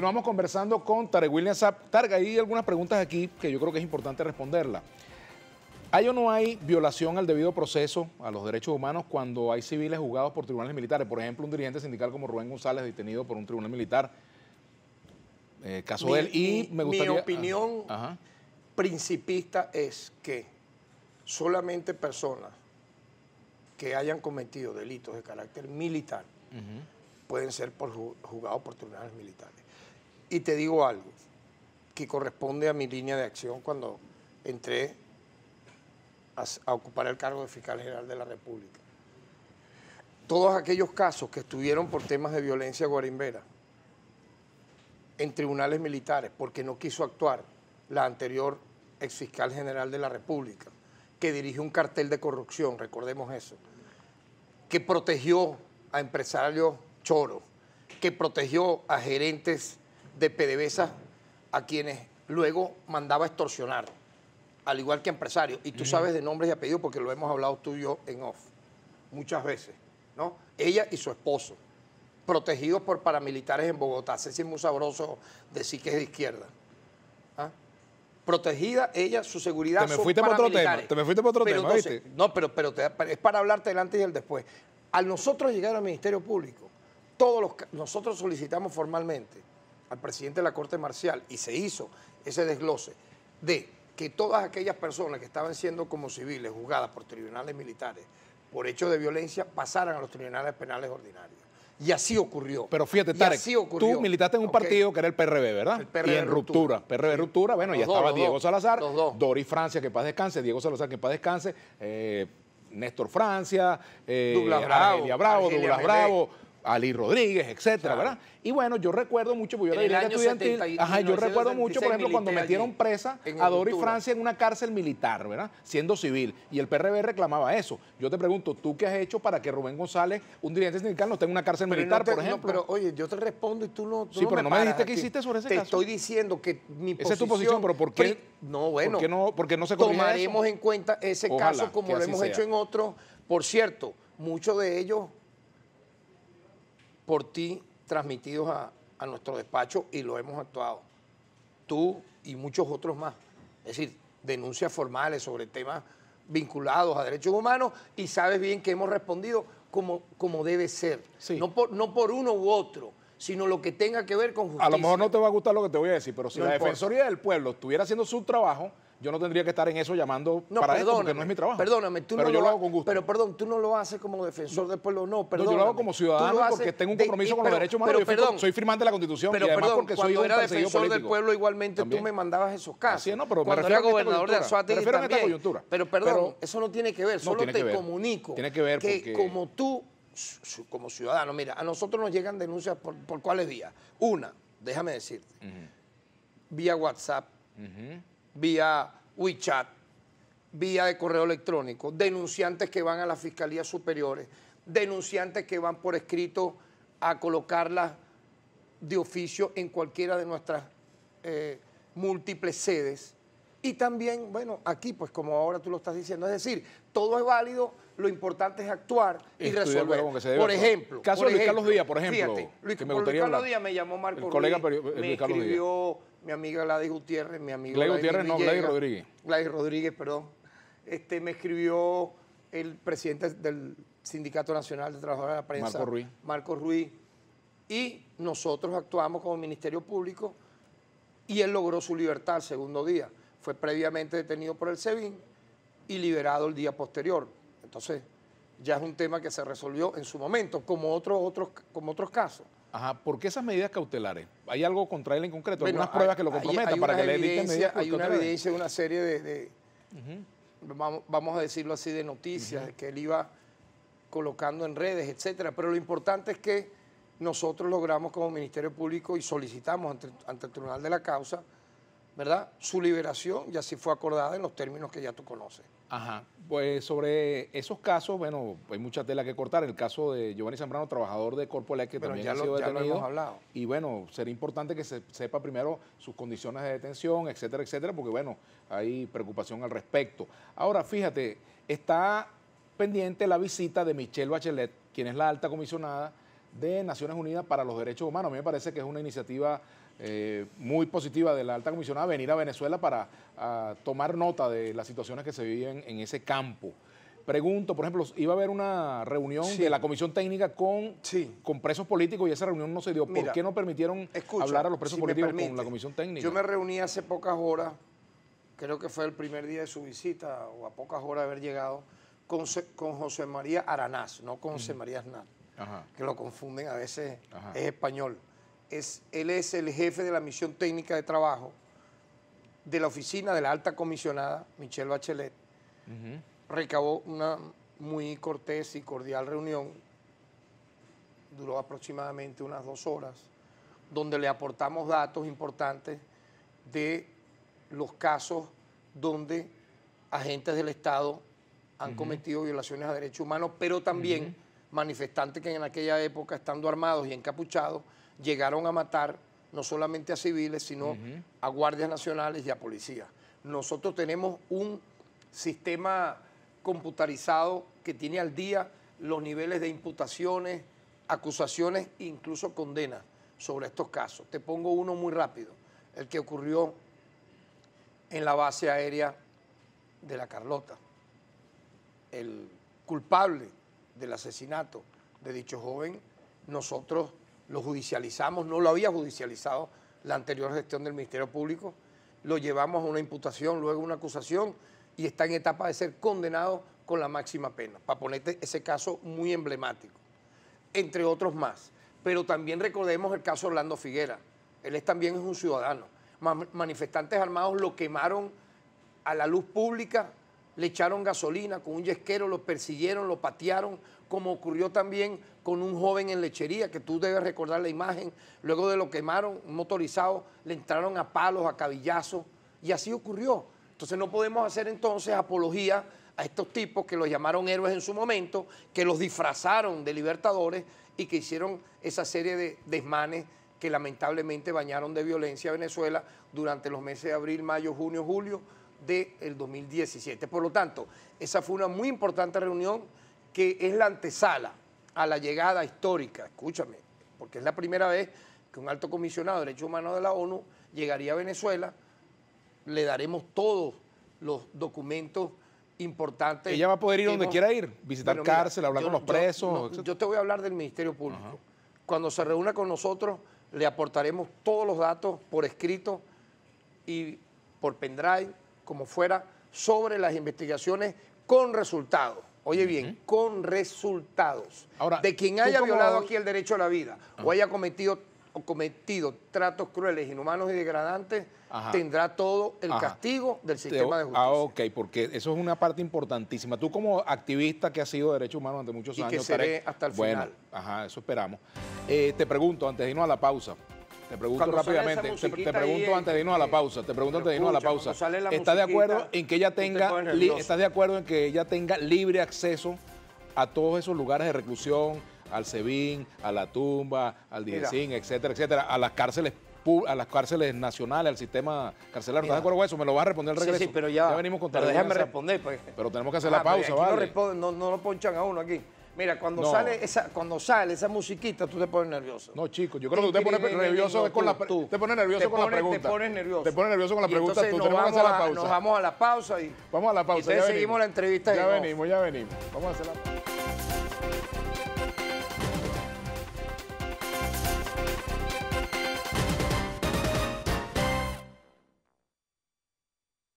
Continuamos conversando con Tarek William Saab. Tarek, hay algunas preguntas aquí que yo creo que es importante responderlas. ¿Hay o no hay violación al debido proceso, a los derechos humanos, cuando hay civiles juzgados por tribunales militares? Por ejemplo, un dirigente sindical como Rubén González, detenido por un tribunal militar. Caso de él. Y me gustaría... Mi opinión principista es que solamente personas que hayan cometido delitos de carácter militar pueden ser juzgados por tribunales militares. Y te digo algo que corresponde a mi línea de acción cuando entré a ocupar el cargo de fiscal general de la República. Todos aquellos casos que estuvieron por temas de violencia guarimbera en tribunales militares porque no quiso actuar la anterior exfiscal general de la República, que dirigió un cartel de corrupción, recordemos eso, que protegió a empresarios choros, que protegió a gerentes de PDVSA a quienes luego mandaba extorsionar, al igual que empresarios. Y tú sabes de nombres y apellidos porque lo hemos hablado tú y yo en off, muchas veces, ¿no? Ella y su esposo, protegidos por paramilitares en Bogotá. Sé si es muy sabroso decir que es de izquierda. ¿Ah? Protegida ella, su seguridad. Te me fuiste por otro tema, entonces, ¿viste? No, pero es para hablarte del antes y el después. Al nosotros llegar al Ministerio Público, nosotros solicitamos formalmente al presidente de la Corte Marcial y se hizo ese desglose de que todas aquellas personas que estaban siendo como civiles juzgadas por tribunales militares por hechos de violencia pasaran a los tribunales penales ordinarios. Y así ocurrió. Pero fíjate, Tarek, tú militaste en un partido que era el PRB, ¿verdad? El PRB y en ruptura. PRB ruptura, bueno, ya estaba Diego Salazar, Doris Francia, que paz descanse, Diego Salazar, que paz descanse, Néstor Francia, Douglas Bravo, Ali Rodríguez, etcétera, ¿verdad? Y bueno, yo recuerdo mucho, porque yo era dirigente estudiantil, yo recuerdo mucho, por ejemplo, cuando metieron presa a Doris Francia en una cárcel militar, ¿verdad? Siendo civil, y el PRB reclamaba eso. Yo te pregunto, ¿tú qué has hecho para que Rubén González, un dirigente sindical, no esté en una cárcel militar, por ejemplo? Pero oye, yo te respondo y tú no... Sí, pero no me dijiste qué hiciste sobre ese caso. Te estoy diciendo que mi posición... Esa es tu posición, pero ¿por qué? No, bueno. ¿Por qué no se corrige eso? Tomaremos en cuenta ese caso como lo hemos hecho en otros. Por cierto, muchos de ellos por ti transmitidos a nuestro despacho y lo hemos actuado. Tú y muchos otros más. Es decir, denuncias formales sobre temas vinculados a derechos humanos y sabes bien que hemos respondido como debe ser. Sí. No por uno u otro, sino lo que tenga que ver con justicia. A lo mejor no te va a gustar lo que te voy a decir, pero si la Defensoría del Pueblo estuviera haciendo su trabajo, yo no tendría que estar en eso llamando para esto, porque no es mi trabajo. Perdóname, pero yo lo hago con gusto. Pero perdón, tú no lo haces como defensor del pueblo, no, perdóname. No, yo lo hago como ciudadano porque tengo un compromiso con los derechos humanos. Yo soy firmante de la Constitución y además porque soy un perseguido político. Cuando era defensor del pueblo igualmente tú me mandabas esos casos. Así es, no, pero cuando era gobernador de Anzoátegui también. Pero perdón, eso no tiene que ver, solo te comunico que como tú, como ciudadano, mira, a nosotros nos llegan denuncias por cuáles vías. Una, déjame decirte, vía WhatsApp, vía WeChat, vía de correo electrónico, denunciantes que van a las fiscalías superiores, denunciantes que van por escrito a colocarlas de oficio en cualquiera de nuestras múltiples sedes. Y también, bueno, aquí, pues como ahora tú lo estás diciendo, es decir, todo es válido, lo importante es actuar y resolver. Por ejemplo, caso de Luis Carlos Díaz, por ejemplo, fíjate, Luis Carlos Díaz me llamó Marco Ruiz, me escribió mi amiga Gladys Gutiérrez, mi amigo Gladys Rodríguez. Gladys Rodríguez, perdón. Me escribió el presidente del Sindicato Nacional de Trabajadores de la Prensa, Marco Ruiz, y nosotros actuamos como Ministerio Público y él logró su libertad el segundo día. Fue previamente detenido por el SEBIN y liberado el día posterior. Entonces, ya es un tema que se resolvió en su momento, como otros casos. Ajá, ¿por qué esas medidas cautelares? ¿Hay algo contra él en concreto? ¿Algunas pruebas que lo comprometan para que le dicten medidas cautelares? Hay una evidencia de una serie de vamos a decirlo así, de noticias que él iba colocando en redes, etcétera. Pero lo importante es que nosotros logramos como Ministerio Público y solicitamos ante el Tribunal de la Causa, ¿verdad?, su liberación, y así fue acordada en los términos que ya tú conoces. Ajá, pues sobre esos casos, bueno, hay mucha tela que cortar. El caso de Giovanni Zambrano, trabajador de Corpoelec, que también ha sido detenido. Ya lo hemos hablado. Y bueno, sería importante que se sepa primero sus condiciones de detención, etcétera, etcétera, porque bueno, hay preocupación al respecto. Ahora, fíjate, está pendiente la visita de Michelle Bachelet, quien es la alta comisionada de Naciones Unidas para los Derechos Humanos. A mí me parece que es una iniciativa muy positiva de la alta comisionada venir a Venezuela para tomar nota de las situaciones que se viven en ese campo. Pregunto, por ejemplo, iba a haber una reunión de la Comisión Técnica con presos políticos y esa reunión no se dio. ¿Por qué no permitieron hablar a los presos políticos con la Comisión Técnica? Yo me reuní hace pocas horas, creo que fue el primer día de su visita o a pocas horas de haber llegado, con José María Aranaz, no con José María Aznar, que lo confunden a veces, es español. Él es el jefe de la misión técnica de trabajo de la oficina de la alta comisionada Michelle Bachelet. Recabó una muy cortés y cordial reunión, duró aproximadamente unas 2 horas, donde le aportamos datos importantes de los casos donde agentes del Estado han cometido violaciones a derechos humanos, pero también manifestantes que en aquella época, estando armados y encapuchados, llegaron a matar no solamente a civiles, sino a guardias nacionales y a policías. Nosotros tenemos un sistema computarizado que tiene al día los niveles de imputaciones, acusaciones e incluso condenas sobre estos casos. Te pongo uno muy rápido, el que ocurrió en la base aérea de La Carlota. El culpable del asesinato de dicho joven, nosotros lo judicializamos, no lo había judicializado la anterior gestión del Ministerio Público, lo llevamos a una imputación, luego una acusación y está en etapa de ser condenado con la máxima pena, para ponerte ese caso muy emblemático, entre otros más. Pero también recordemos el caso de Orlando Figuera, él también es un ciudadano. Manifestantes armados lo quemaron a la luz pública, le echaron gasolina con un yesquero, lo persiguieron, lo patearon, como ocurrió también con un joven en Lechería, que tú debes recordar la imagen, luego de lo quemaron, un motorizado, le entraron a palos, a cabillazos, y así ocurrió. Entonces no podemos hacer entonces apología a estos tipos que los llamaron héroes en su momento, que los disfrazaron de libertadores y que hicieron esa serie de desmanes que lamentablemente bañaron de violencia a Venezuela durante los meses de abril, mayo, junio, julio del 2017. Por lo tanto, esa fue una muy importante reunión que es la antesala a la llegada histórica, escúchame, porque es la primera vez que un alto comisionado de Derechos Humanos de la ONU llegaría a Venezuela. Le daremos todos los documentos importantes. Ella va a poder ir donde quiera ir, visitar cárcel, hablar con los presos. Yo te voy a hablar del Ministerio Público. Cuando se reúna con nosotros, le aportaremos todos los datos por escrito y por pendrive, como fuera, sobre las investigaciones con resultados. Oye bien, con resultados. Ahora, de quien haya violado aquí el derecho a la vida o haya cometido tratos crueles, inhumanos y degradantes, tendrá todo el castigo del sistema de justicia. Ok, porque eso es una parte importantísima. Tú como activista que has sido de derechos humanos durante muchos años, que seré hasta el final. Eso esperamos. Te pregunto, antes de irnos a la pausa, te pregunto rápidamente, te pregunto antes de irnos a la pausa, ¿estás de acuerdo en que ella tenga libre acceso a todos esos lugares de reclusión, al SEBIN, a la tumba, al DIESIN, etcétera, etcétera, a las cárceles nacionales, al sistema carcelario? ¿Estás de acuerdo con eso? ¿Me lo vas a responder al regreso? Sí, pero ya venimos con déjame responder, pues. Pero tenemos que hacer la pausa, ¿vale? No lo ponchan a uno aquí. Mira, cuando sale esa musiquita, tú te pones nervioso. No, chicos, yo creo que tú te pones nervioso con la pregunta. Te pones nervioso con la pregunta. Te pones nervioso. Te pones nervioso con la pregunta. Tú tenemos que hacer la pausa. Nos vamos a la pausa y vamos a la pausa. Entonces seguimos la entrevista. Ya venimos. Vamos a hacer la pausa.